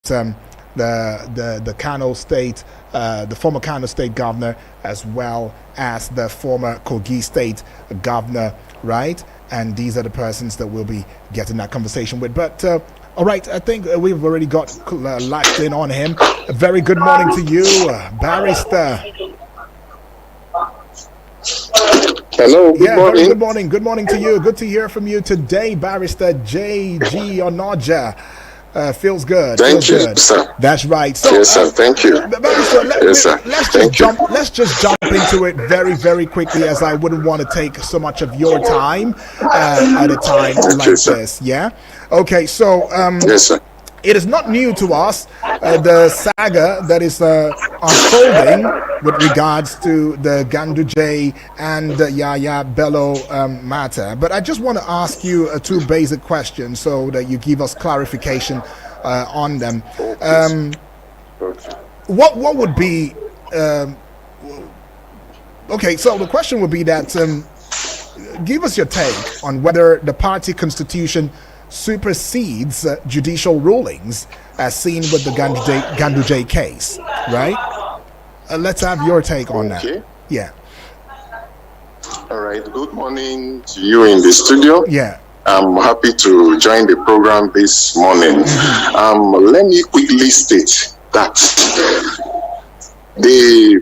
the Kano State, the former Kano State governor, as well as the former Kogi State governor, right? And these are the persons that we'll be getting that conversation with. But all right, I think we've already got latched in on him. A very good morning to you, Barrister. Hello, good morning. Good morning. Good morning to you. Good to hear from you today, Barrister J.G. Onoja. Feels good. Thank you, sir. That's right. So, yes, sir. Thank you. Barrister, Let's just jump into it very, very quickly, as I wouldn't want to take so much of your time at a time like this. Yeah. Okay. So, yes, sir. It is not new to us, the saga that is unfolding with regards to the Ganduje and Yaya Bello matter. But I just want to ask you two basic questions so that you give us clarification on them. What would be... okay, so the question would be that give us your take on whether the party constitution supersedes judicial rulings as seen with the Ganduje case, right? Let's have your take on that. Yeah. All right. Good morning to you in the studio. Yeah. I'm happy to join the program this morning. Let me quickly state that they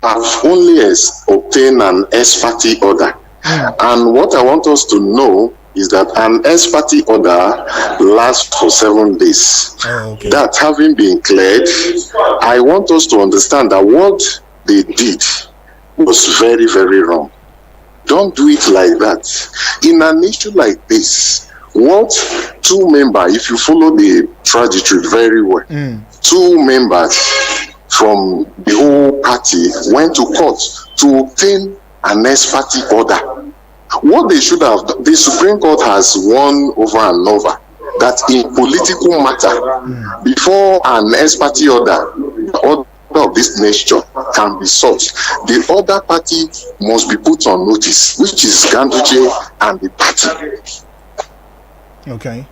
have only obtained an ex parte order. And what I want us to know is that an ex parte order lasts for 7 days. Okay. That having been cleared, I want us to understand that what they did was very, very wrong. Don't do it like that. In an issue like this, what two members, if you follow the trajectory very well, two members from the whole party went to court to obtain an ex parte order. What they should have done, the Supreme Court has won over and over that in political matter, before an ex parte order of this nature can be sought, the other party must be put on notice, which is Ganduje and the party. Okay.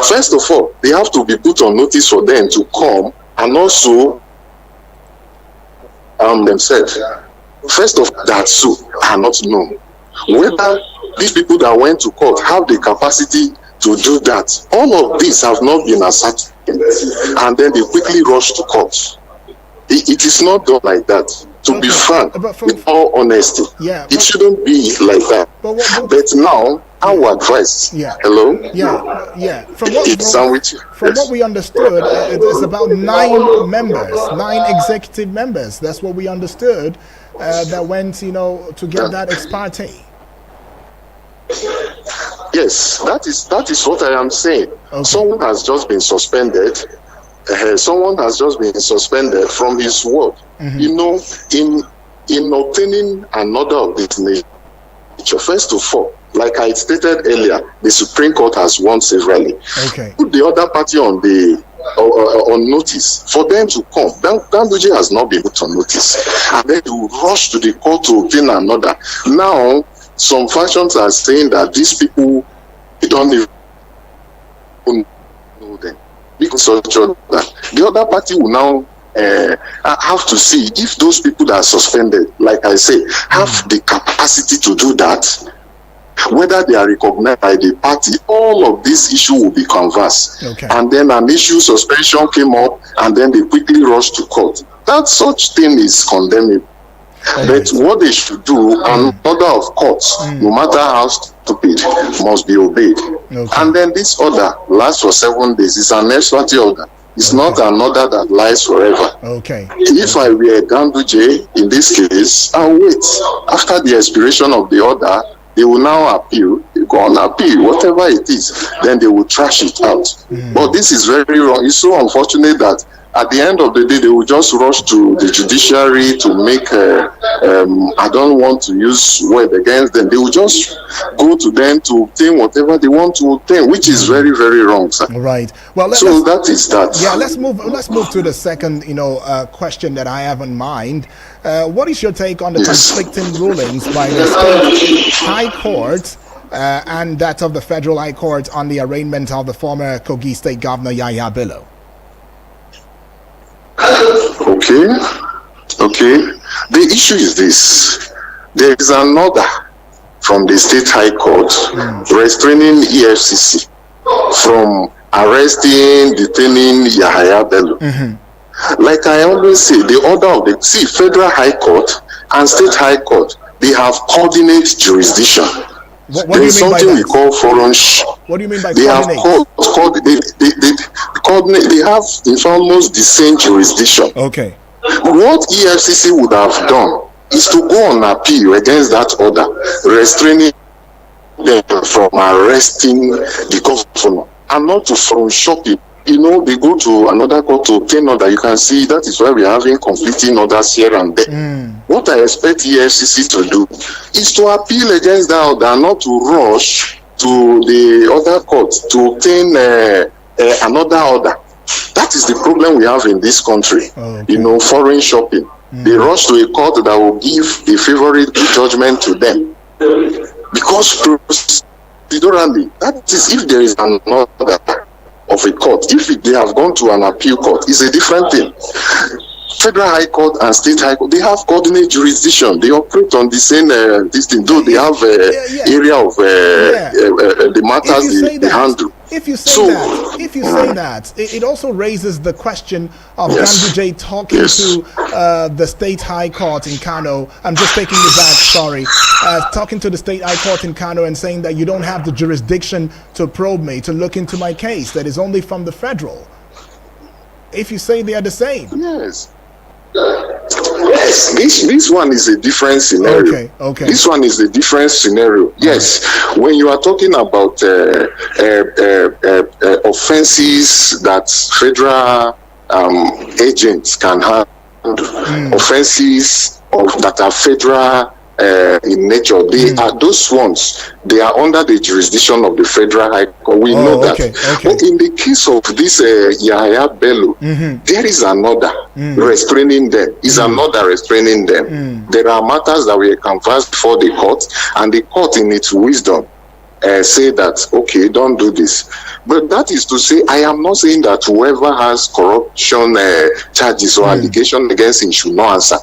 First of all, they have to be put on notice for them to come and also themselves. First of all, that so are not known. Whether these people that went to court have the capacity to do that, all of these have not been ascertained, and then they quickly rush to court. It is not done like that. To be frank, with all honesty, it shouldn't be like that. But now, our advice. Hello. From what we understood, it is about 9 members, 9 executive members. That's what we understood. That went, to get that ex parte. Yes, that is what I am saying. Okay. Someone has just been suspended. Someone has just been suspended from his work. In obtaining an order of this nature, first of all, like I stated earlier, the Supreme Court has won severally. Okay. Put the other party on notice for them to come. Ganduje has not been put on notice, and then they will rush to the court to obtain an order. Now, some factions are saying that these people, they don't even know them. Because the other party will now have to see if those people that are suspended, like I say, have the capacity to do that, whether they are recognized by the party. All of this issue will be conversed. Okay. And then an issue suspension came up, and then they quickly rushed to court. That such thing is condemnable. But what they should do, an order of courts, no matter how stupid, must be obeyed. Okay. And then this order lasts for 7 days. It's an ex parte order. It's not an order that lies forever. Okay. If I were Ganduje in this case, I'll wait. After the expiration of the order, they will now appeal. They go on appeal, whatever it is, then they will trash it out. But this is very wrong. It's so unfortunate that at the end of the day, they will just rush to the judiciary to make, I don't want to use word against them. They will just go to them to obtain whatever they want to obtain, which is very, very wrong, sir. Right. Well, that is that. Yeah, let's move to the second, question that I have in mind. What is your take on the conflicting rulings by the state high court and that of the Federal High Court on the arraignment of the former Kogi State Governor Yahya Bello? Okay. The issue is this. There is an order from the State High Court restraining EFCC from arresting, detaining Yahya Bello. Like I always say, the order of the Federal High Court and State High Court, they have coordinate jurisdiction. What there is something we call foreign. What do you mean by they coordinate? They have in fact almost the same jurisdiction. Okay. What EFCC would have done is to go on appeal against that order, restraining them from arresting the governor, and not to from shopping. They go to another court to obtain order. You can see that is why we are having conflicting orders here and there. What I expect EFCC to do is to appeal against that order, not to rush to the other court to obtain another order. That is the problem we have in this country. Okay. Foreign shopping. They rush to a court that will give a favorable judgment to them. Because procedurally, that is if there is an order of a court. If they have gone to an appeal court, it's a different thing. Federal High Court and State High Court, they have coordinate jurisdiction. They operate on the same this thing, though they have area of the matters they handle. If you say that, it also raises the question of Ganduje talking to the State High Court in Kano. I'm just taking you back, sorry. Talking to the State High Court in Kano and saying that you don't have the jurisdiction to probe me, to look into my case, that is only from the federal. If you say they are the same. Yes, this one is a different scenario. Okay. This one is a different scenario. Yes, when you are talking about offenses that federal agents can have, offenses that are federal in nature, they are those ones. They are under the jurisdiction of the Federal High Court. We know that. But in the case of this Yahya Bello, there is an order restraining them. Is an order restraining them. There are matters that we canvass before the court, and the court, in its wisdom, say that, okay, don't do this. But that is to say, I am not saying that whoever has corruption charges or allegation against him should not answer.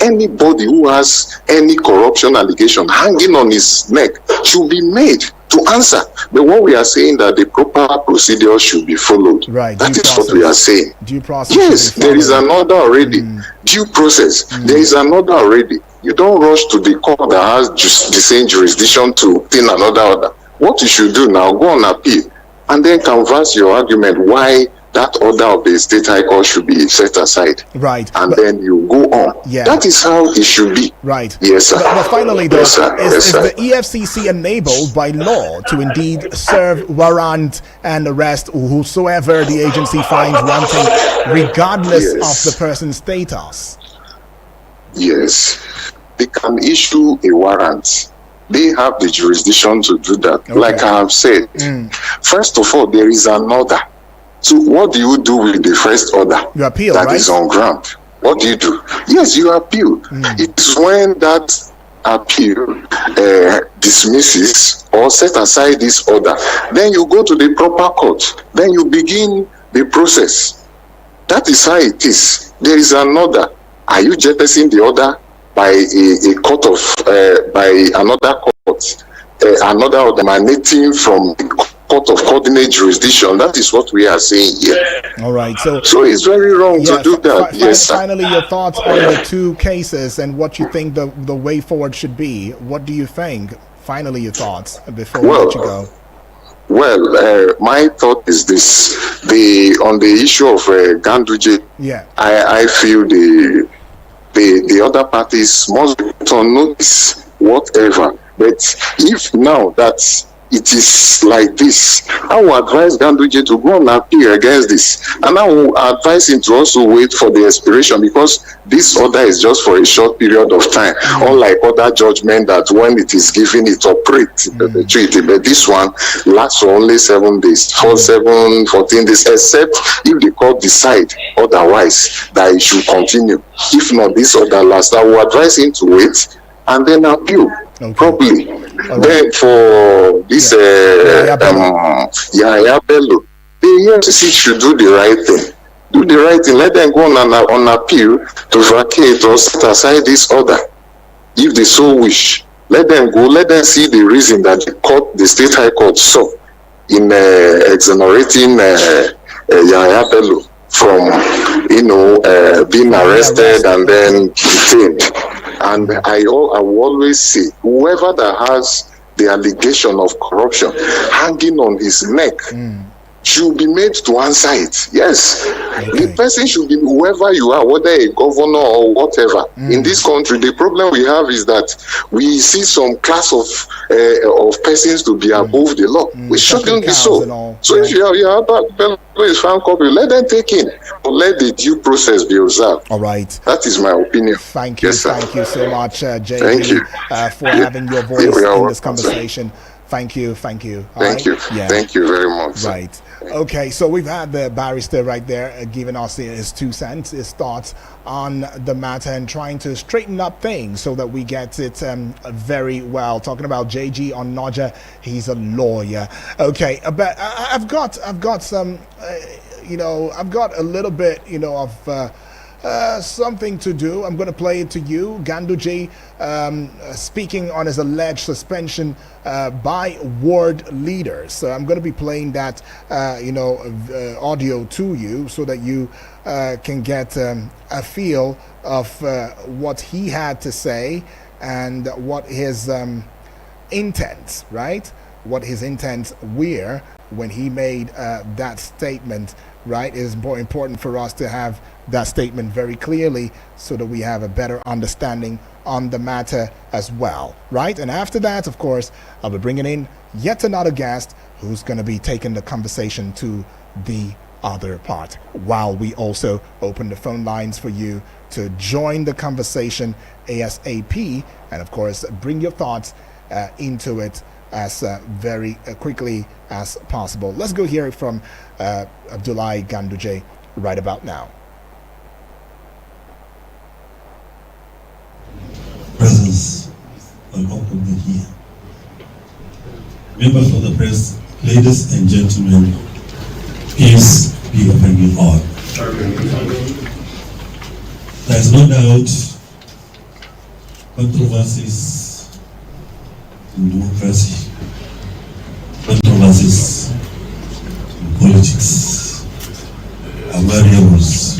Anybody who has any corruption allegation hanging on his neck should be made to answer. But what we are saying that the proper procedure should be followed. Right. That is what we are saying. Due process. Yes, there is an order already. Due process. There is an order already. You don't rush to the court that has the same jurisdiction to obtain another order. What you should do now, go on appeal and then canvass your argument why that order of the State High Court should be set aside. Right. And then you go on. That is how it should be. Right. Yes, sir. But finally, though, is the EFCC enabled by law to indeed serve warrant and arrest whosoever the agency finds wanting, regardless of the person's status? Yes. They can issue a warrant. They have the jurisdiction to do that. Like I have said, first of all, there is an order. So what do you do with the first order? You appeal, that is on ground. What do you do? Yes, you appeal. It's when that appeal dismisses or set aside this order, then you go to the proper court. Then you begin the process. That is how it is. There is an order. Are you jettisoning the order by a court of by another court, another order emanating from the court of coordinate jurisdiction? That is what we are saying here. All right. So it's very wrong to do that. Yes, sir. Finally, your thoughts on the two cases and what you think the way forward should be. What do you think? Finally, your thoughts before we let you go. Well, my thought is this: on the issue of Ganduje, I feel the other parties must put on notice whatever. But if now that it is like this, I will advise Ganduje to go on appeal against this, and I will advise him to also wait for the expiration, because this order is just for a short period of time, unlike other judgment that when it is given it operates the treaty. But this one lasts for only 7 days, 14 days, except if the court decide otherwise that it should continue. If not, this order lasts. I will advise him to wait and then appeal properly. Then for this Yahaya Bello, the EFCC should do the right thing. Do the right thing. Let them go on appeal to vacate or set aside this order, if they so wish. Let them go. Let them see the reason that the state high court saw in exonerating Yahaya Bello from being arrested and then detained. And I will always say, whoever that has the allegation of corruption hanging on his neck should be made to answer it. Yes, the person should be, whoever you are, whether a governor or whatever. In this country, the problem we have is that we see some class of persons to be above the law. We shouldn't be so. So if you are found copy, let them take in, but let the due process be observed. All right. That is my opinion. Thank you. Yes, sir. Thank you so much, JB, Thank you. for having your voice in this conversation. Thank you. Thank you. Yeah. Thank you very much. Right. Okay, so we've had the barrister right there giving us his 2 cents, his thoughts on the matter and trying to straighten up things so that we get it very well. Talking about JG Onoja, he's a lawyer. Okay, but I've got some, I've got a little bit, of something to do. I'm going to play it to you. Ganduje speaking on his alleged suspension by ward leaders. So I'm going to be playing that, audio to you so that you can get a feel of what he had to say and what his intents, right? What his intents were when he made that statement, right? It is more important for us to have that statement very clearly so that we have a better understanding on the matter as well, right? And after that, of course, I'll be bringing in yet another guest who's going to be taking the conversation to the other part, while we also open the phone lines for you to join the conversation ASAP, and of course bring your thoughts into it as very quickly as possible. Let's go hear it from Abdullahi Ganduje right about now. Presence and all of the here. Members of the press, ladies and gentlemen, peace be upon you all. There is no doubt controversies in democracy, controversies in politics are variables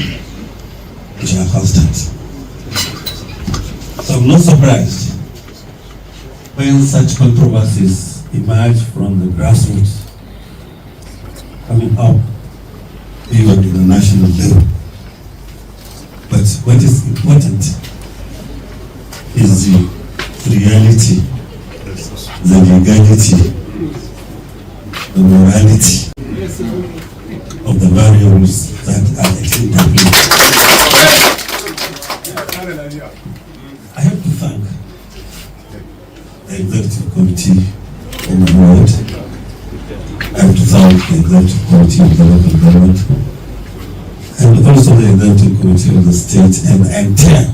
which are constant. So I'm not surprised when such controversies emerge from the grassroots, coming up even to the national level. But what is important is the reality, the legality, the morality of the variables that are interplayed. I have to thank the Executive Committee of the Board. I have to thank the Executive Committee of the local government and also the Executive Committee of the state and the entire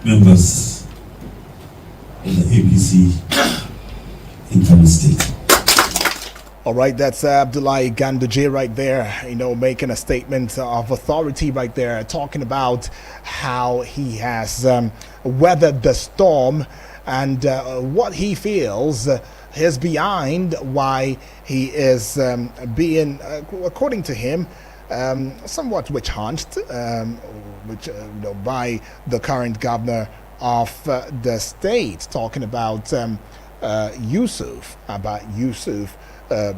members of the APC in state. All right, that's Abdullahi Ganduje right there, making a statement of authority right there, talking about how he has weathered the storm and what he feels is behind why he is being, according to him, somewhat witch-hunched, by the current governor of the state, talking about Yusuf,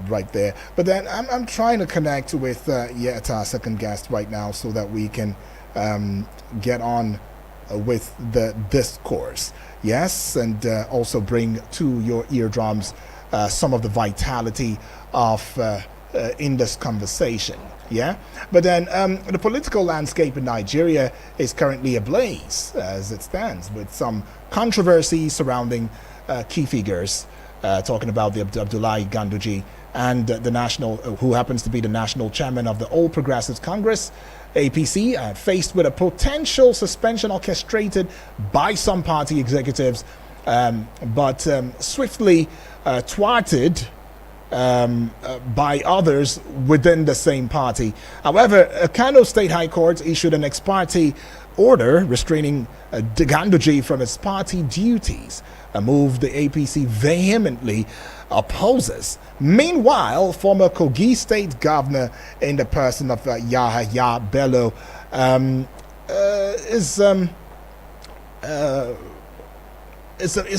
right there. But then I'm trying to connect with yet our second guest right now so that we can get on with the discourse. Yes, and also bring to your eardrums some of the vitality of in this conversation. Yeah, but then the political landscape in Nigeria is currently ablaze as it stands, with some controversy surrounding key figures. Talking about the Abdullahi Ganduje and the national, who happens to be the national chairman of the All Progressives Congress, APC, faced with a potential suspension orchestrated by some party executives, but swiftly thwarted by others within the same party. However, Kano State High Court issued an ex parte order restraining Ganduji from his party duties, a move the APC vehemently opposes. Meanwhile, former Kogi State Governor, in the person of Yahya Bello, is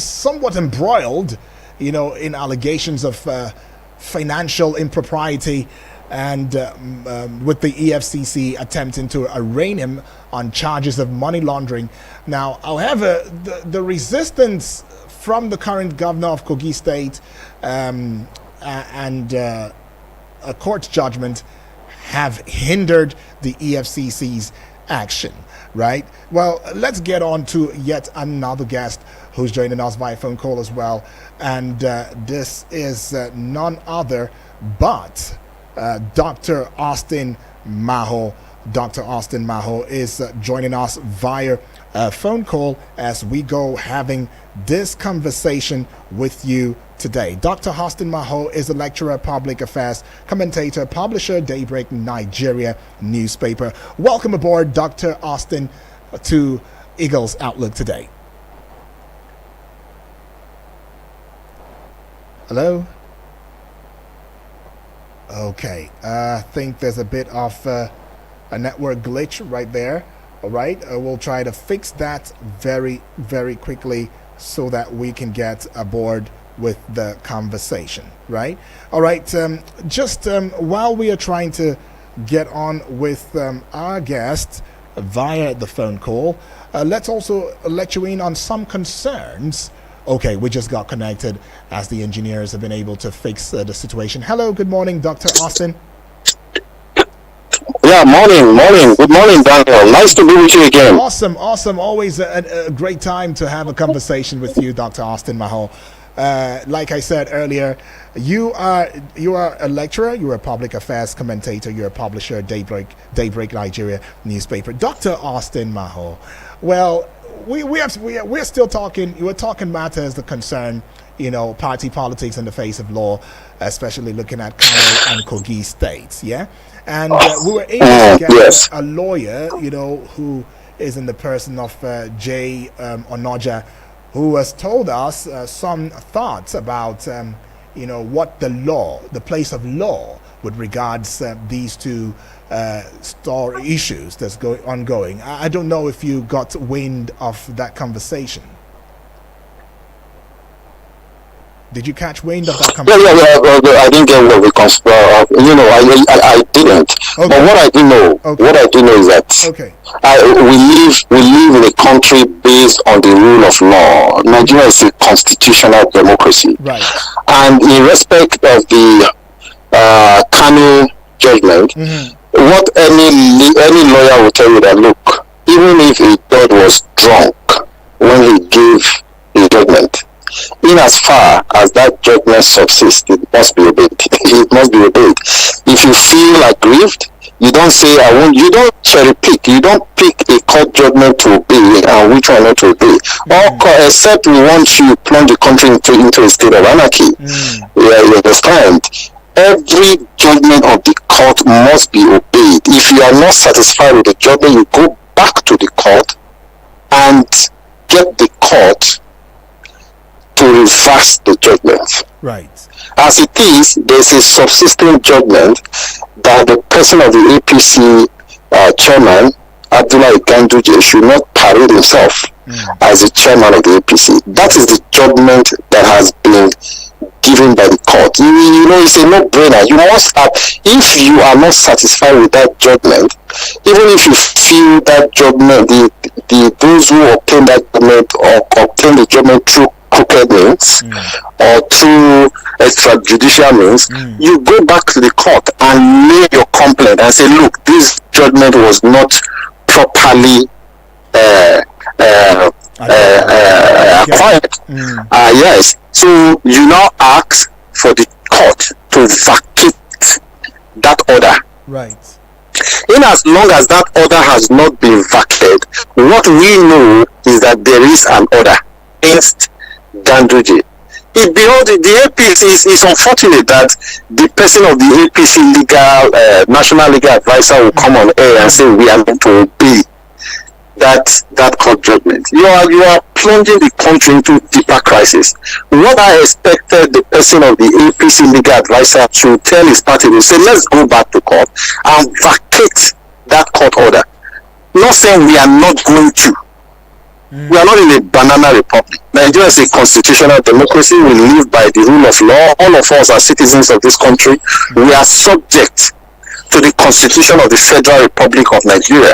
somewhat embroiled, in allegations of financial impropriety, and with the EFCC attempting to arraign him on charges of money laundering. Now, however, the resistance from the current governor of Kogi State and a court judgment have hindered the EFCC's action, right? Well, let's get on to yet another guest who's joining us via phone call as well, and this is none other but Dr. Austin Maho. Dr. Austin Maho is joining us via phone call as we go having this conversation with you today. Dr. Austin Maho is a lecturer, public affairs, commentator, publisher, Daybreak Nigeria newspaper. Welcome aboard, Dr. Austin, to Eagles Outlook today. Hello? Okay, I think there's a bit of a network glitch right there. All right, we'll try to fix that very, very quickly so that we can get aboard with the conversation, right? All right, while we are trying to get on with our guest via the phone call, let's also let you in on some concerns. Okay, we just got connected as the engineers have been able to fix the situation. Hello, good morning, Dr. Austin. Yeah, morning. Good morning, Daniel. Nice to be with you again. Awesome. Always a great time to have a conversation with you, Dr. Austin Maho. Like I said earlier, you are a lecturer, you're a public affairs commentator, you're a publisher, Daybreak Nigeria newspaper. Dr. Austin Maho, well, we're still talking. We're talking matters that concern, party politics in the face of law, especially looking at Kano and Kogi states. Yeah, and we were able to get a lawyer, who is in the person of Jay Onoja, who has told us some thoughts about, what the place of law with regards these two issues that's ongoing. I don't know if you got wind of that conversation. Did you catch wind of that conversation? Yeah. I didn't get what we conspire. I didn't. Okay. But what I do know is that we live in a country based on the rule of law. Nigeria is a constitutional democracy, right? And in respect of the Kano judgment, what any lawyer will tell you that, look, even if a judge was drunk when he gave a judgment, in as far as that judgment subsists, it must be obeyed. It must be obeyed. If you feel aggrieved, you don't say you don't cherry pick. You don't pick a court judgment to obey and which one not to obey. Except we want you to plunge the country into a state of anarchy. Yeah, you understand? Every judgment of the court must be obeyed. If you are not satisfied with the judgment, you go back to the court and get the court to reverse the judgment. Right. As it is, there's a subsisting judgment that the person of the APC chairman, Abdullah Ganduje, should not parade himself as the chairman of the APC. That is the judgment that has been given by the court. It's a no-brainer. You must have, if you are not satisfied with that judgment, even if you feel that judgment, those who obtain that judgment or obtain the judgment through crooked means or through extrajudicial means, you go back to the court and lay your complaint and say, look, this judgment was not properly acquired. Yes. So you now ask for the court to vacate that order. Right. In as long as that order has not been vacated, what we know is that there is an order against Ganduje. It behold, the APC is unfortunate that the person of the APC national legal advisor will come on air and say we are going to obey that court judgment. You are plunging the country into deeper crisis. What I expected the person of the APC legal advisor to tell his party to say, let's go back to court and vacate that court order. Not saying we are not going to. We are not in a banana republic. Nigeria is a constitutional democracy. We live by the rule of law. All of us are citizens of this country. We are subject to the constitution of the Federal Republic of Nigeria.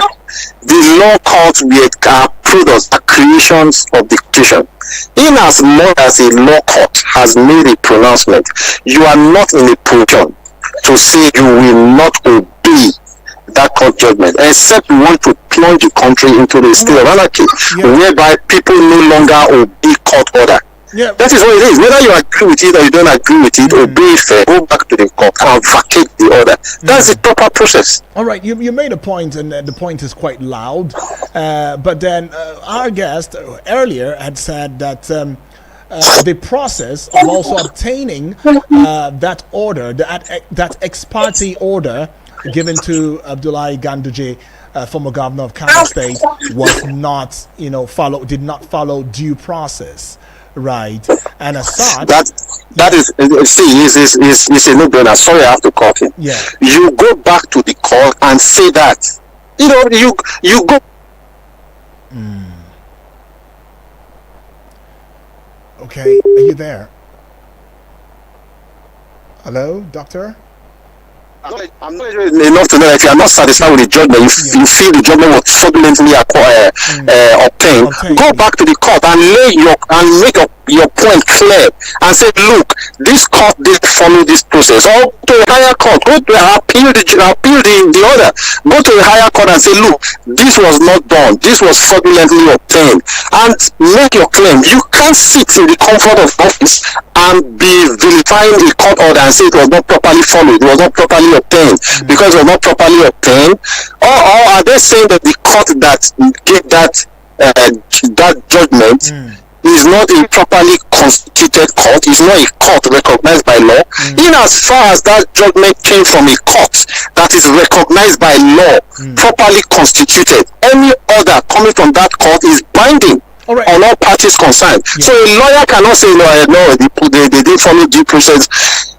The law courts are products, are creations of the constitution. In as much as a law court has made a pronouncement, you are not in a position to say you will not obey that court judgment, except you want to plunge the country into the state of anarchy, whereby people no longer obey court order. Yeah. That is what it is. Whether you agree with it or you don't agree with it, obey it, go back to the court and vacate the order. That's the proper process. All right, you made a point, and the point is quite loud. But then our guest earlier had said that the process of also obtaining that order, that ex parte order given to Abdullahi Ganduje, former governor of Kano State, was not, did not follow due process. Right, and as such, that is a no-brainer. Sorry, I have to cut in. Yeah, you go back to the court and say that you go. Okay, are you there? Hello, doctor. I'm not enough to know that you are not satisfied with the judgment. You feel the judgment was fraudulently obtained. Go back to the court and make your point clear and say, look, this court did follow this process. Or to a higher court, go to appeal the order. Go to a higher court and say, look, this was not done. This was fraudulently obtained, and make your claim. You can't sit in the comfort of office and be vilifying the court order and say it was not properly followed, it was not properly obtained, because it was not properly obtained. Or are they saying that the court that gave that judgment is not a properly constituted court, is not a court recognized by law? In as far as that judgment came from a court that is recognized by law, properly constituted, any order coming from that court is binding on all parties concerned. So a lawyer cannot say no, they didn't follow due process.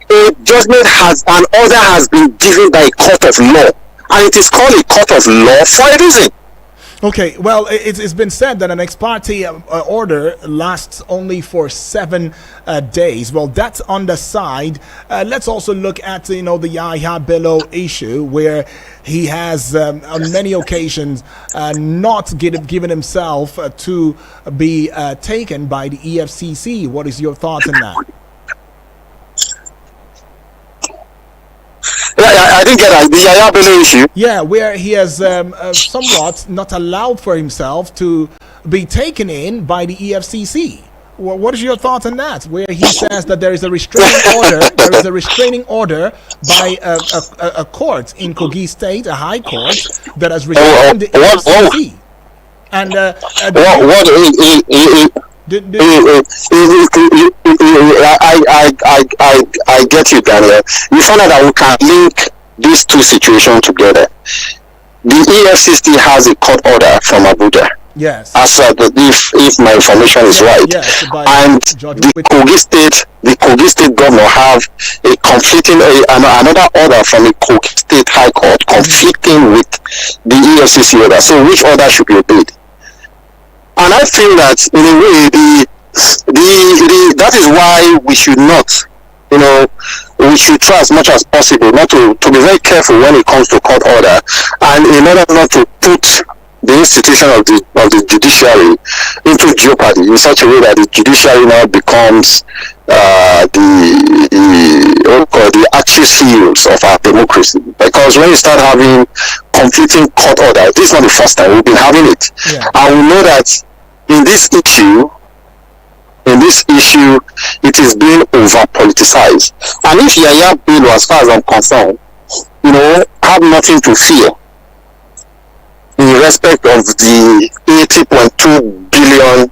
A judgment an order has been given by a court of law, and it is called a court of law for a reason. Okay, well, it's been said that an ex parte order lasts only for 7 days. Well, that's on the side. Let's also look at, the Yahya Bello issue, where he has, on many occasions, not given himself to be taken by the EFCC. What is your thought on that? I didn't get that. The Yahya Bello issue. Yeah, where he has somewhat not allowed for himself to be taken in by the EFCC. Well, what is your thought on that? Where he says that there is a restraining order. There is a restraining order by a court in Kogi State, a high court, that has restrained the EFCC. And I get you, Daniel. You find out that we can link these two situations together. The EFCC has a court order from Abuja. Yes. As if my information is right. Yes, and the Kogi State governor have a conflicting another order from the Kogi State High Court conflicting with the EFCC order. So which order should be obeyed? And I feel that in a way that is why we should not, we should try as much as possible not to be very careful when it comes to court order, and in order not to put the institution of the judiciary into jeopardy in such a way that the judiciary now becomes the Achilles heels of our democracy. Because when you start having conflicting court orders, this is not the first time we've been having it. And we know that in this issue, in this issue, it is being over politicized. And if Yaya Bello, as far as I'm concerned, have nothing to fear in respect of the 80.2 billion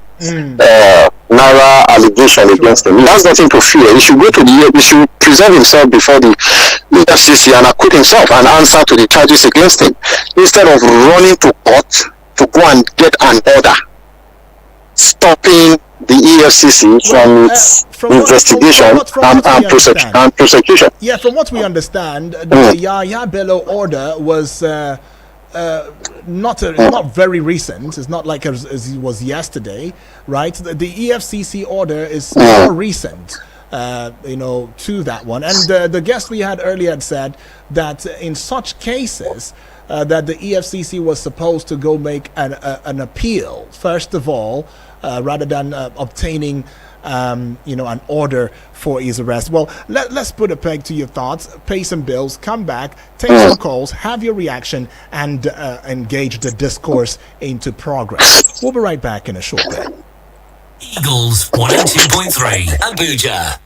naira allegation against him. He has nothing to fear. He should go to he should present himself before the EFCC and acquit himself and answer to the charges against him, instead of running to court to go and get an order stopping the EFCC from its investigation and prosecution. Yeah, from what we understand, the Yaya Bello order was not very recent. It's not like as it was yesterday, right? The EFCC order is more recent, to that one. And the guest we had earlier had said that in such cases, that the EFCC was supposed to go make an appeal first of all, rather than obtaining an order for his arrest. Well, let's put a peg to your thoughts, pay some bills, come back, take some calls, have your reaction, and engage the discourse into progress. We'll be right back in a short bit. Eagles 102.3 Abuja.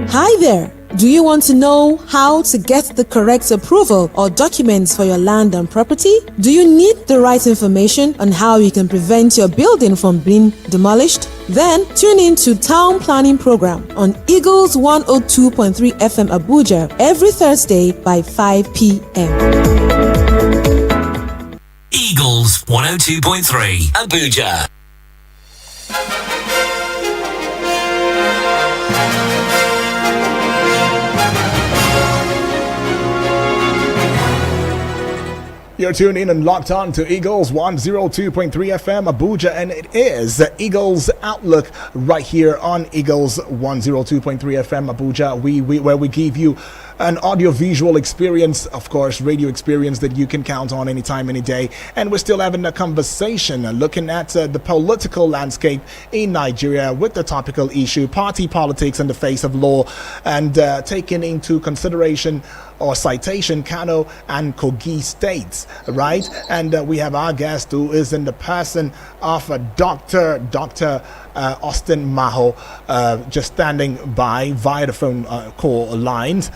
Hi there. Do you want to know how to get the correct approval or documents for your land and property? Do you need the right information on how you can prevent your building from being demolished? Then tune in to Town Planning Program on Eagles 102.3 FM Abuja every Thursday by 5 p.m. Eagles 102.3 Abuja. You're tuned in and locked on to Eagles 102.3 FM Abuja, and it is Eagles Outlook right here on Eagles 102.3 FM Abuja, where we give you an audio-visual experience, of course, radio experience that you can count on anytime, any day. And we're still having a conversation looking at the political landscape in Nigeria with the topical issue, party politics in the face of law, and taking into consideration or citation Kano and Kogi states, right? And we have our guest who is in the person of Dr. Austin Maho, just standing by via the phone call lines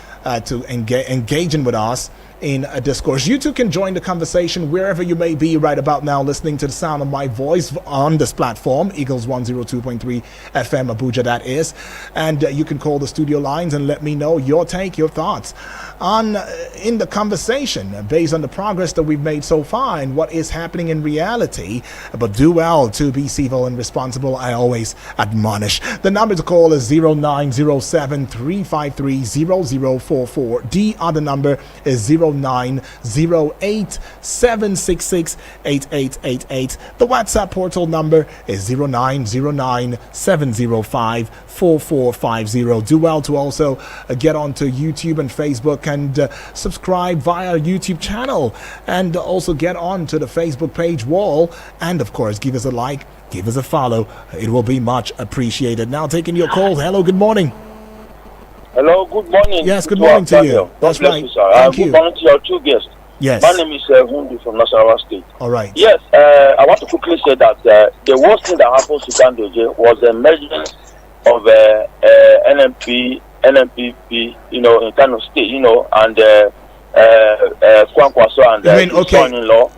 to engaging with us in a discourse. You too can join the conversation wherever you may be right about now, listening to the sound of my voice on this platform, Eagles 102.3 FM Abuja, that is. And you can call the studio lines and let me know your take, your thoughts on in the conversation based on the progress that we've made so far and what is happening in reality. But do well to be civil and responsible, I always admonish. The number to call is 0907-353-0044. The other number is 0908-766-8888. The WhatsApp portal number is 0909-705-4450. Do well to also get onto YouTube and Facebook and subscribe via our YouTube channel, and also get on to the Facebook page wall, and of course give us a like, give us a follow. It will be much appreciated. Now taking your call. Hello, good morning. Hello, good morning. Yes, good morning to you. That's right. Thank you. Good morning to your two guests. Yes. My name is Hundi from Nasarawa State. All right. Yes, I want to quickly say that the worst thing that happens to Gandoje was the emergence of NNPP, in Kano State, and Kwankwaso and his son-in-law.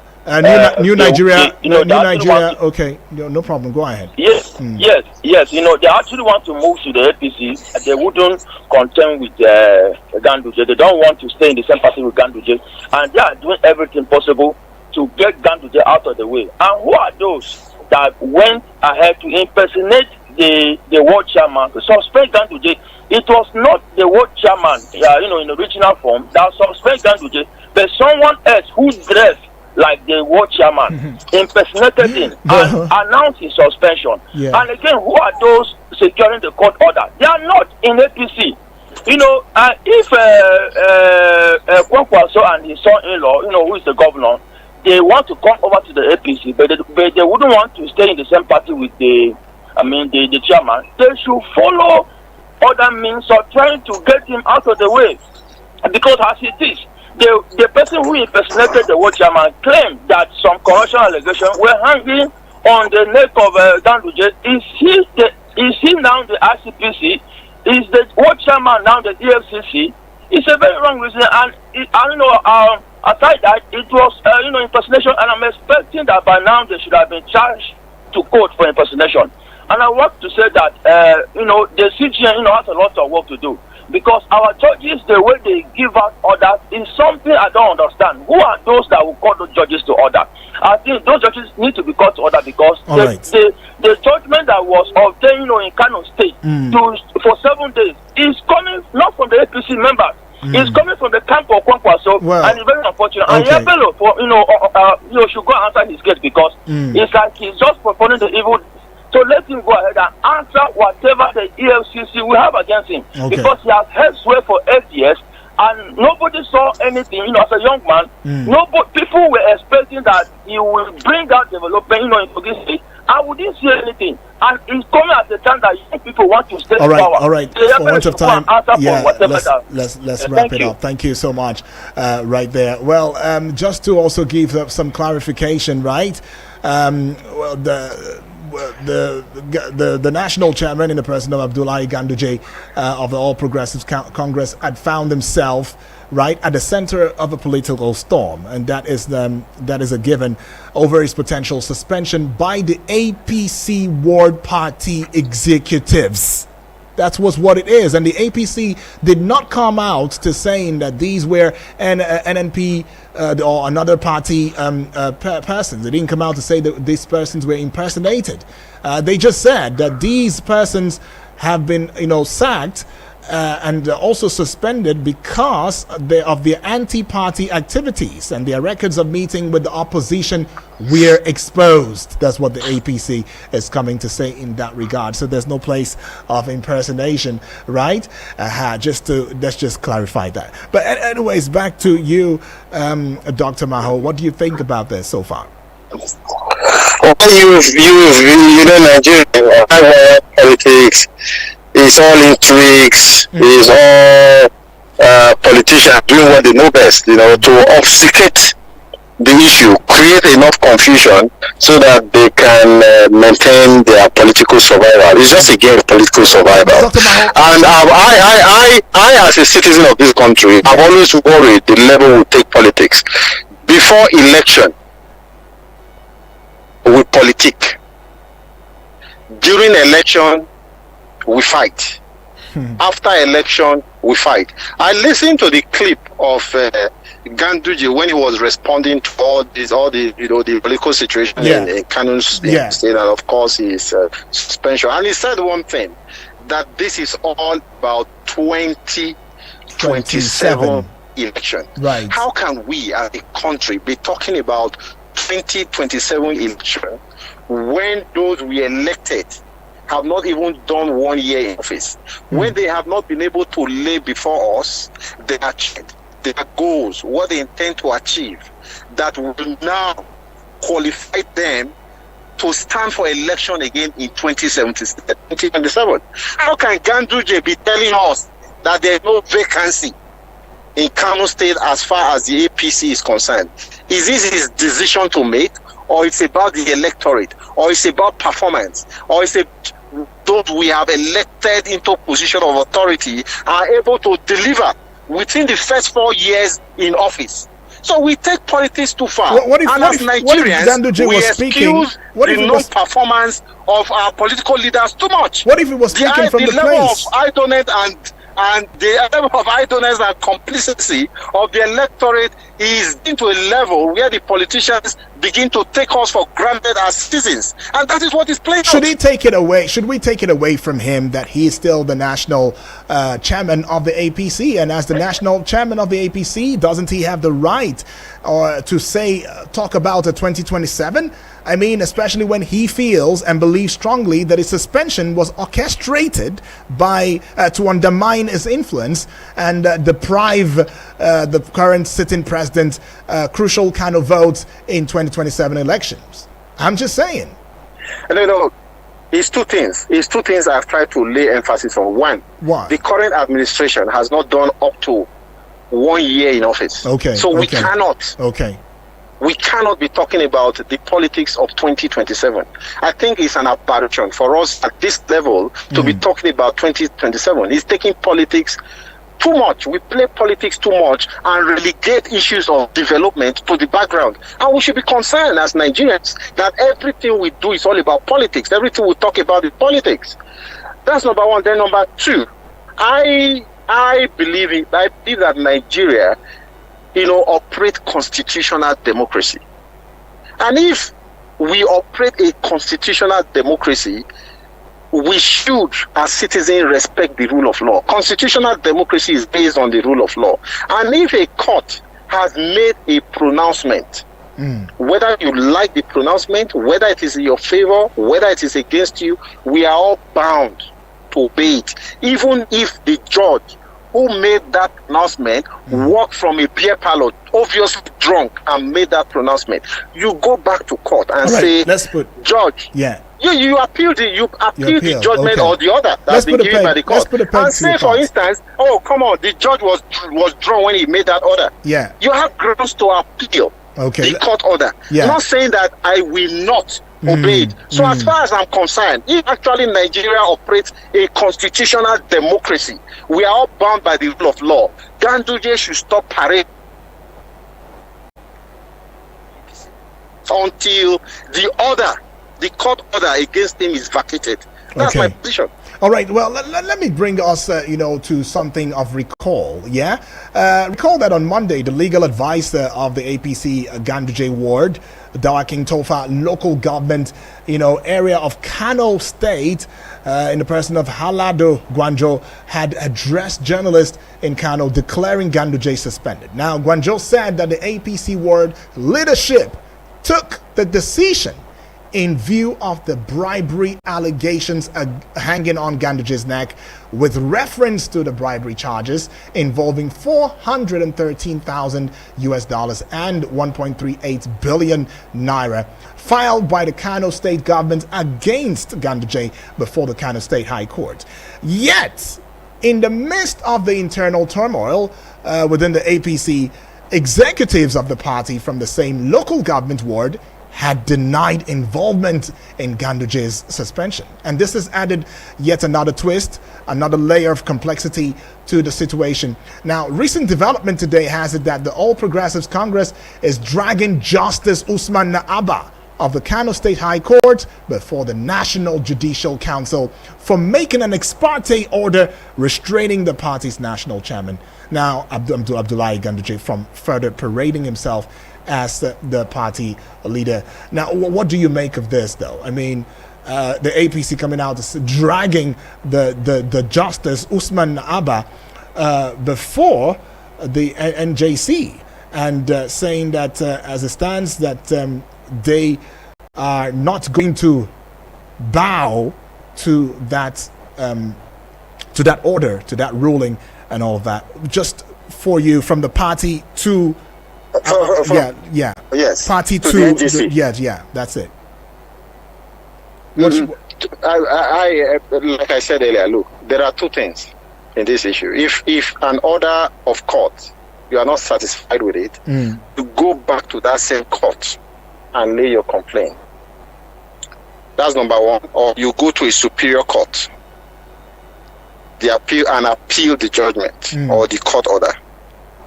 New Nigeria, New Nigeria. Okay, no problem. Go ahead. Yes, yes. They actually want to move to the APC. They wouldn't contend with Ganduje. They don't want to stay in the same party with Ganduje, and they are doing everything possible to get Ganduje out of the way. And who are those that went ahead to impersonate the world chairman to suspend Ganduje? It was not the world chairman, in original form that suspended Ganduje, but someone else who dressed like the world chairman, impersonated him and announced his suspension. Yeah. And again, who are those securing the court order? They are not in APC. If Kwankwaso and his son-in-law, who is the governor, they want to come over to the APC, but they wouldn't want to stay in the same party with the chairman. They should follow other means of trying to get him out of the way, because as it is, the person who impersonated the world chairman claimed that some corruption allegations were hanging on the neck of Ganduje. Is he now the ICPC? Is the world chairman now the EFCC? It's a very wrong reason, and aside that, it was impersonation, and I'm expecting that by now they should have been charged to court for impersonation. And I want to say that the CGN has a lot of work to do, because our judges, the way they give out orders is something I don't understand. Who are those that will call those judges to order? I think those judges need to be called to order, because the judgment that was obtained in Kano State for 7 days is coming not from the APC members. It's coming from the camp of Kwankwa, and it's very unfortunate. And Yabelo, should go and answer his case, because it's like he's just performing the evil. So let him go ahead and answer whatever the EFCC will have against him, because he has held sway for 8 years, and nobody saw anything. As a young man, people were expecting that he will bring out development, in Kogi State. I wouldn't see anything, and it's coming at the time that young people want to stay in power. All right. For much of time, let's wrap it up. Thank you so much. Right there. Well, just to also give some clarification, right? The national chairman, in the person of Abdullahi Ganduje of the All Progressives Congress, had found himself right at the center of a political storm, and that is a given over his potential suspension by the APC ward party executives. That was what it is, and the APC did not come out to saying that these were NNP or another party persons. They didn't come out to say that these persons were impersonated. They just said that these persons have been, sacked and also suspended because of their anti-party activities, and their records of meeting with the opposition were exposed. That's what the APC is coming to say in that regard. So there's no place of impersonation, right? Let's just clarify that. But anyways, back to you, Dr. Maho. What do you think about this so far? Nigeria, politics. It's all intrigues. It's all politicians doing what they know best, to obfuscate the issue, create enough confusion so that they can maintain their political survival. It's just a game of political survival. And I, as a citizen of this country, I've always worried the level we take politics. Before election, we politic. During election, we fight. After election, we fight. I listened to the clip of Ganduje when he was responding to all the political situation in Kano State, and of course his suspension. And he said one thing, that this is all about 2027 election. Right. How can we as a country be talking about 2027 election when those we elected have not even done 1 year in office, when they have not been able to lay before us their goals, what they intend to achieve, that will now qualify them to stand for election again in 2027. How can Ganduje be telling us that there is no vacancy in Kano State as far as the APC is concerned? Is this his decision to make, or it's about the electorate, or it's about performance, or it's those we have elected into position of authority are able to deliver within the first 4 years in office? So we take politics too far. What if Ganduje was speaking? What if the non-performance of our political leaders too much? What if he was speaking from the level place? of idleness and the level of idleness and complicity of the electorate is into a level where the politicians begin to take us for granted as citizens, and that is what is playing out. Should we take it away from him that he is still the national chairman of the APC, and as the national chairman of the APC, doesn't he have the right to talk about a 2027? I mean, especially when he feels and believes strongly that his suspension was orchestrated to undermine his influence and deprive the current sitting president crucial kind of votes in 2027 elections. I'm just saying. No, it's two things. It's two things I've tried to lay emphasis on. One, the current administration has not done up to 1 year in office. Okay. So we cannot. Okay. we cannot be talking about the politics of 2027. I think it's an aberration for us at this level to be talking about 2027. It's taking politics too much. We play politics too much and relegate issues of development to the background. And we should be concerned as Nigerians that everything we do is all about politics. Everything we talk about is politics. That's number one. Then number two, I believe that Nigeria, operate constitutional democracy. And if we operate a constitutional democracy, we should, as citizens, respect the rule of law. Constitutional democracy is based on the rule of law. And if a court has made a pronouncement, whether you like the pronouncement, whether it is in your favor, whether it is against you, we are all bound to obey it. Even if the judge who made that pronouncement walked from a beer parlor, obviously drunk, and made that pronouncement, you go back to court and say, Judge, you appeal the judgment or the order that's been given by the court. And say, for instance, oh, come on, the judge was drunk when he made that order. Yeah. You have grounds to appeal the court order. Yeah. I'm not saying that I will not obey it. So as far as I'm concerned, if actually Nigeria operates a constitutional democracy, we are all bound by the rule of law. Ganduje should stop parading until the court order against him is vacated. That's my position. All right. Well, let me bring us, to something of recall. Yeah. Recall that on Monday, the legal advisor of the APC Ganduje ward, Dawaking Tofa local government, area of Kano State, in the person of Halado Gwanjo, had addressed journalists in Kano declaring Ganduje suspended. Now, Gwanjo said that the APC ward leadership took the decision in view of the bribery allegations hanging on Ganduje's neck, with reference to the bribery charges involving $413,000 and 1.38 billion naira filed by the Kano State government against Ganduje before the Kano State High Court. Yet, in the midst of the internal turmoil within the APC, executives of the party from the same local government ward had denied involvement in Ganduje's suspension. And this has added yet another twist, another layer of complexity to the situation. Now, recent development today has it that the All Progressives Congress is dragging Justice Usman Naaba of the Kano State High Court before the National Judicial Council for making an ex parte order restraining the party's national chairman. Now, Abdullahi Ganduje from further parading himself as the party leader. Now, what do you make of this, though? I mean, the APC coming out dragging the Justice Usman Naaba before the NJC and saying that as it stands that they are not going to bow to that order, to that ruling and all of that. Just for you, from the party to yes, party to the NJC. Yeah, that's it. I like I said earlier, look, there are two things in this issue. If an order of court, you are not satisfied with it, you go back to that same court and lay your complaint. That's number one. Or you go to a superior court, appeal the judgment or the court order.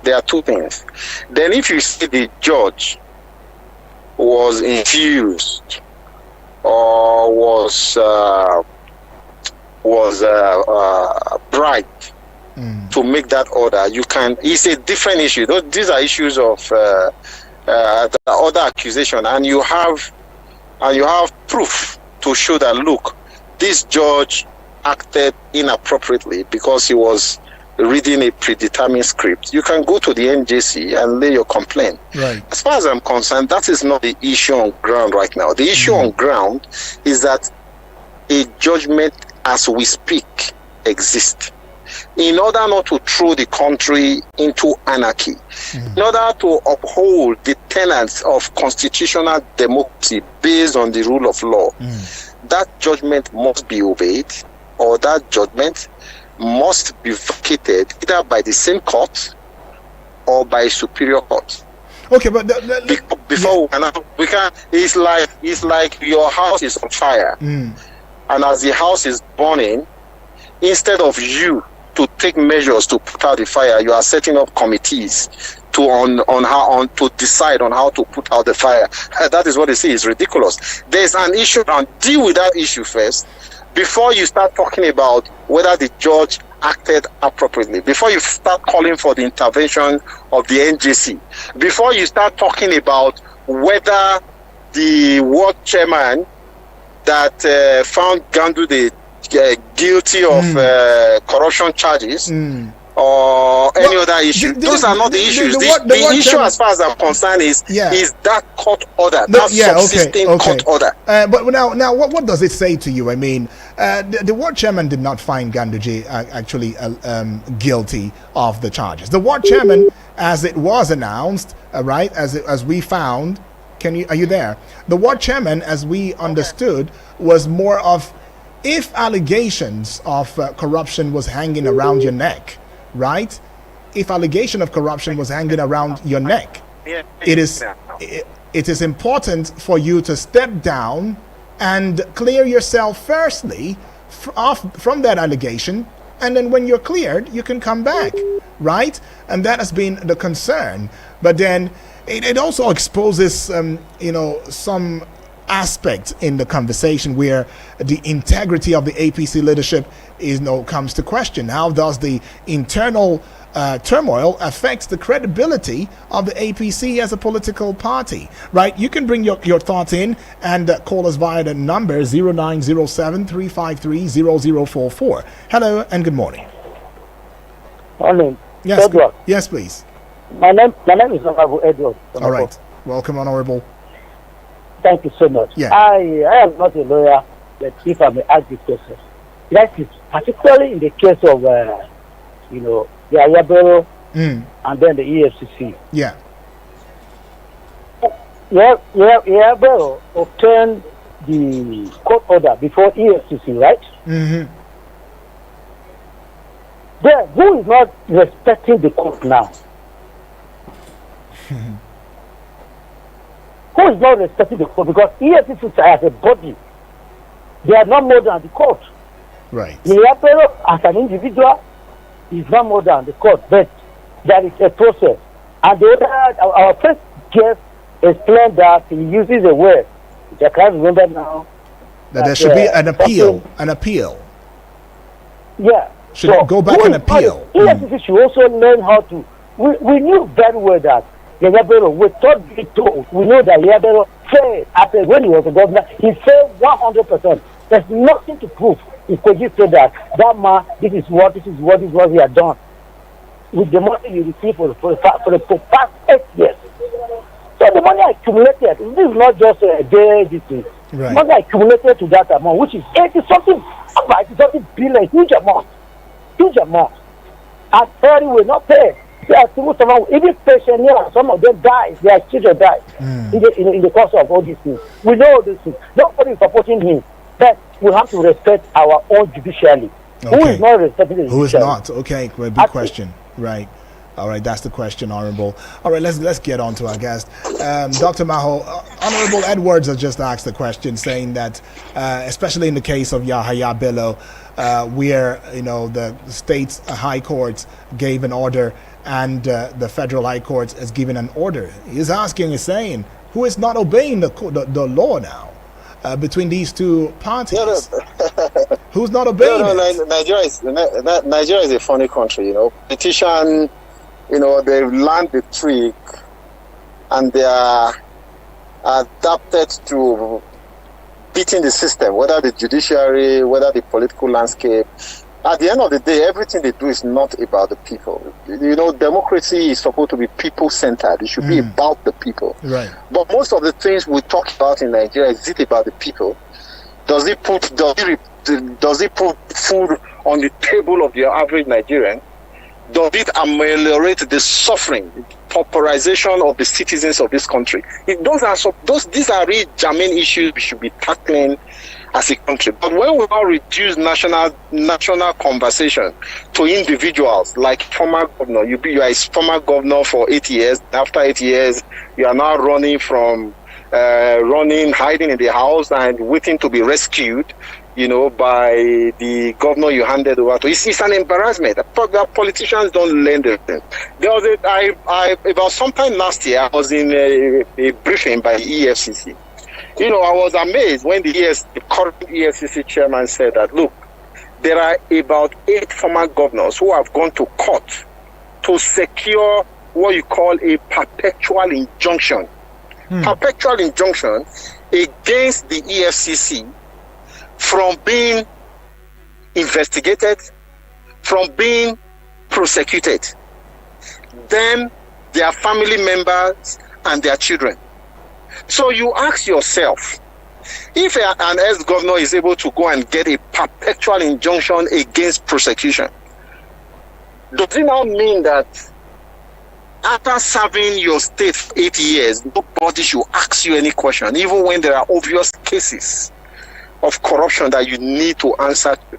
There are two things. Then if you see the judge was infused or was bribed to make that order, it's a different issue. These are issues of the other accusation, and you have proof to show that, look, this judge acted inappropriately because he was reading a predetermined script. You can go to the NJC and lay your complaint. Right. As far as I'm concerned, that is not the issue on ground right now. The issue on ground is that a judgment as we speak exists. In order not to throw the country into anarchy, in order to uphold the tenets of constitutional democracy based on the rule of law, that judgment must be obeyed, or that judgment must be vacated either by the same court or by a superior court. Okay, but before we can, it's like your house is on fire, and as the house is burning, instead of you to take measures to put out the fire, you are setting up committees to decide on how to put out the fire. That is what they say is ridiculous. There's an issue, and deal with that issue first before you start talking about whether the judge acted appropriately, before you start calling for the intervention of the NJC, before you start talking about whether the ward chairman that found Gandu guilty of corruption charges or any other issue. Those are not the issues. The issue, as far as I'm concerned, is that court order, subsisting court order. But now, what does it say to you? I mean, the ward chairman did not find Ganduje actually guilty of the charges. The ward chairman, as it was announced, right, as we found, are you there? The ward chairman, as we understood, was more of, if allegations of corruption was hanging around your neck, right? If allegation of corruption was hanging around your neck, it is important for you to step down and clear yourself firstly from that allegation, and then when you're cleared, you can come back, right? And that has been the concern. But then it also exposes, some aspect in the conversation where the integrity of the APC leadership comes to question. How does the internal turmoil affect the credibility of the APC as a political party, right? You can bring your thoughts in and call us via the number 0907-353-0044. Hello and good morning. Morning. Yes, Edward. yes, please. My name is Honorable Edward. All right. Welcome, Honorable. Thank you so much. Yeah. I am not a lawyer, but if I may ask this question, that is particularly in the case of, the Ayabero and then the EFCC. Yeah. Ayabero obtained the court order before EFCC, right? Mm-hmm. Then who is not respecting the court now? Who is not respecting the court? Because EFCC as a body, they are not more than the court. Right. Ayabero as an individual is not more than the court, but there is a process. And our first guest explained that he uses a word, which I can't remember now. That there should be an appeal. An appeal. Yeah. Should it go back and appeal? EFCC should also learn how to. We knew very well that Ayabero, we know that Ayabero failed after when he was a governor. He failed 100%. There's nothing to prove. If Kogi said that man, this is what he had done with the money you received for the past 8 years. So the money accumulated. This is not just a day. This is money accumulated to that amount, which is 80-something billion, huge amount. And Ferry will not pay. Even pensioners, some of them die. Their children die in the course of all these things. We know all these things. Nobody is supporting him. But we have to respect our own judiciary. Okay. Who is not respecting the judiciary? Who is not? Okay, great, big question. Right. All right, that's the question, Honorable. All right, let's get on to our guest. Dr. Maho, Honorable Edwards has just asked the question, saying that, especially in the case of Yahaya Bello, where the state's high court gave an order and the federal high court has given an order. He's saying, who is not obeying the law now? Between these two parties, who's not obeying it? Nigeria is a funny country, Petition, they've learned the trick, and they are adapted to beating the system, whether the judiciary, whether the political landscape. At the end of the day, everything they do is not about the people. Democracy is supposed to be people-centered. It should be about the people. Right. But most of the things we talk about in Nigeria, is it about the people? Does it put food on the table of the average Nigerian? Does it ameliorate the suffering, pauperization of the citizens of this country? These are really germane issues we should be tackling as a country. But when we now reduce national conversation to individuals, like former governor, you are a former governor for 8 years. After 8 years, you are now hiding in the house and waiting to be rescued, by the governor you handed over to. It's an embarrassment. Politicians don't learn anything. There was about sometime last year, I was in a briefing by the EFCC. I was amazed when the current EFCC chairman said that, look, there are about 8 former governors who have gone to court to secure what you call a perpetual injunction. Perpetual injunction against the EFCC from being investigated, from being prosecuted, them, their family members, and their children. So you ask yourself, if an ex-governor is able to go and get a perpetual injunction against prosecution, does it now mean that after serving your state for 8 years, nobody should ask you any question, even when there are obvious cases of corruption that you need to answer to?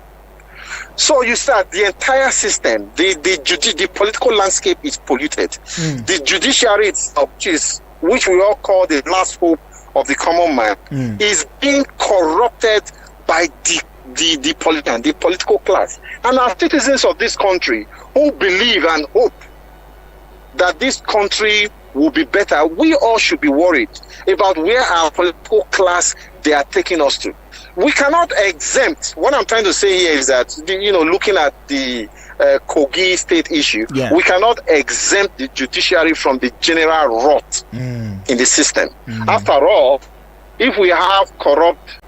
So you start the entire system, the political landscape is polluted. The judiciary itself, which we all call the last hope of the common man, is being corrupted by the political class. And our citizens of this country who believe and hope that this country will be better, we all should be worried about where our political class they are taking us to. We cannot exempt. What I'm trying to say here is that, looking at the Kogi state issue, we cannot exempt the judiciary from the general rot in the system. After all, if we have corrupt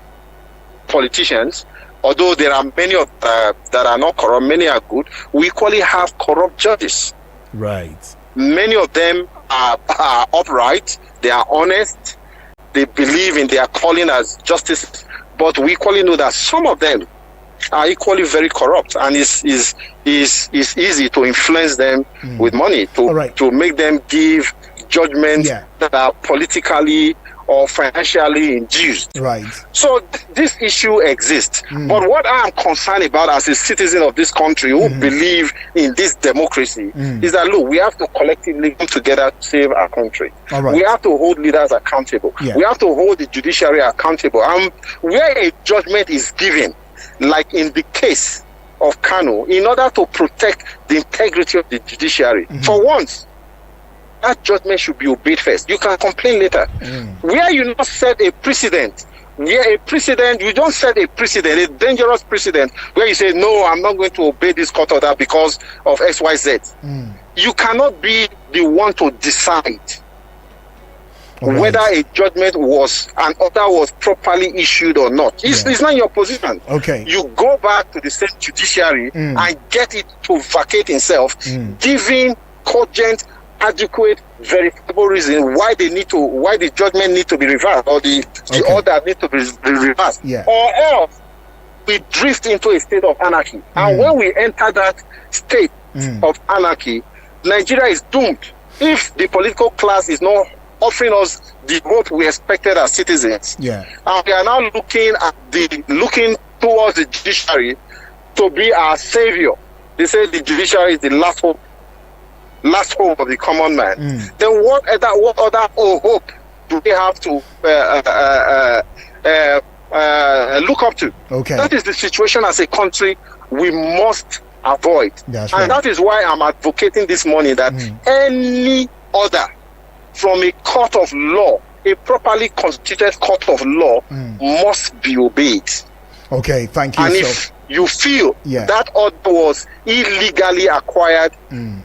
politicians, although there are many that are not corrupt, many are good, we equally have corrupt judges. Right. Many of them are upright, they are honest, they believe in their calling as justice, but we equally know that some of them are equally very corrupt, and it's easy to influence them with money, to make them give judgments that are politically or financially induced. Right. So this issue exists. But what I am concerned about as a citizen of this country who believe in this democracy is that, look, we have to collectively come together to save our country. Right. We have to hold leaders accountable. We have to hold the judiciary accountable. And where a judgment is given, like in the case of Kano, in order to protect the integrity of the judiciary, for once, that judgment should be obeyed first. You can complain later. Where you not set a precedent, you don't set a precedent, a dangerous precedent, where you say, no, I'm not going to obey this court order because of XYZ. You cannot be the one to decide whether a judgment an order was properly issued or not. It's not your position. Okay. You go back to the same judiciary and get it to vacate itself, giving cogent, adequate, verifiable reason why the judgment need to be reversed, or the order need to be reversed. Or else we drift into a state of anarchy. And when we enter that state of anarchy, Nigeria is doomed. If the political class is not offering us the hope we expected as citizens, and we are now looking towards the judiciary to be our savior. They say the judiciary is the last hope of the common man. Then what other hope do we have to look up to? That is the situation as a country we must avoid. That is why I'm advocating this morning that any order from a court of law, a properly constituted court of law, must be obeyed. Okay, thank you. And if you feel that order was illegally acquired,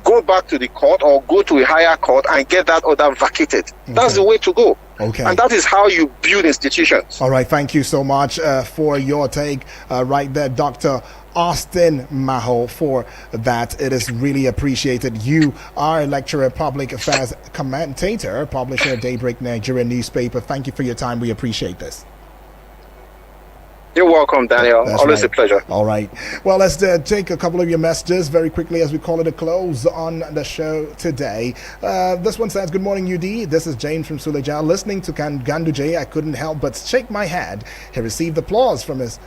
go back to the court or go to a higher court and get that order vacated. That's the way to go. Okay. And that is how you build institutions. All right, thank you so much for your take right there, Dr. Austin Maho, for that. It is really appreciated. You are a lecturer, public affairs commentator, publisher, Daybreak Nigeria newspaper. Thank you for your time. We appreciate this. You're welcome, Daniel. That's Always right. a pleasure. All right. Well, let's take a couple of your messages very quickly as we call it a close on the show today. This one says, "Good morning, UD. This is James from Suleja. Listening to Ganduje, I couldn't help but shake my head. He received applause from his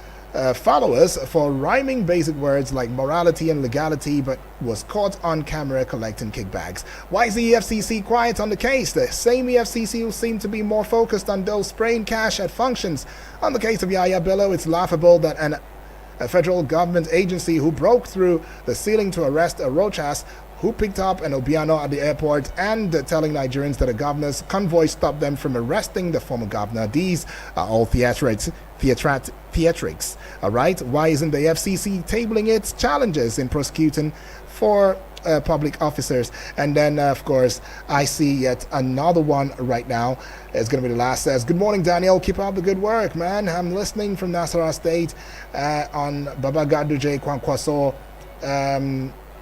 followers for rhyming basic words like morality and legality, but was caught on camera collecting kickbacks. Why is the EFCC quiet on the case? The same EFCC who seem to be more focused on those spraying cash at functions. On the case of Yaya Bello, it's laughable that a federal government agency who broke through the ceiling to arrest a Rochas who picked up an Obiano at the airport and telling Nigerians that a governor's convoy stopped them from arresting the former governor. These are all theatrics, all right? Why isn't the FCC tabling its challenges in prosecuting for public officers?" And then, of course, I see yet another one right now. It's going to be the last. Says, "Good morning, Daniel. Keep up the good work, man. I'm listening from Nasarawa State on Baba Ganduje Kwankwaso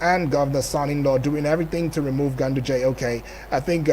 and Governor son-in-law doing everything to remove Ganduje." Okay, I think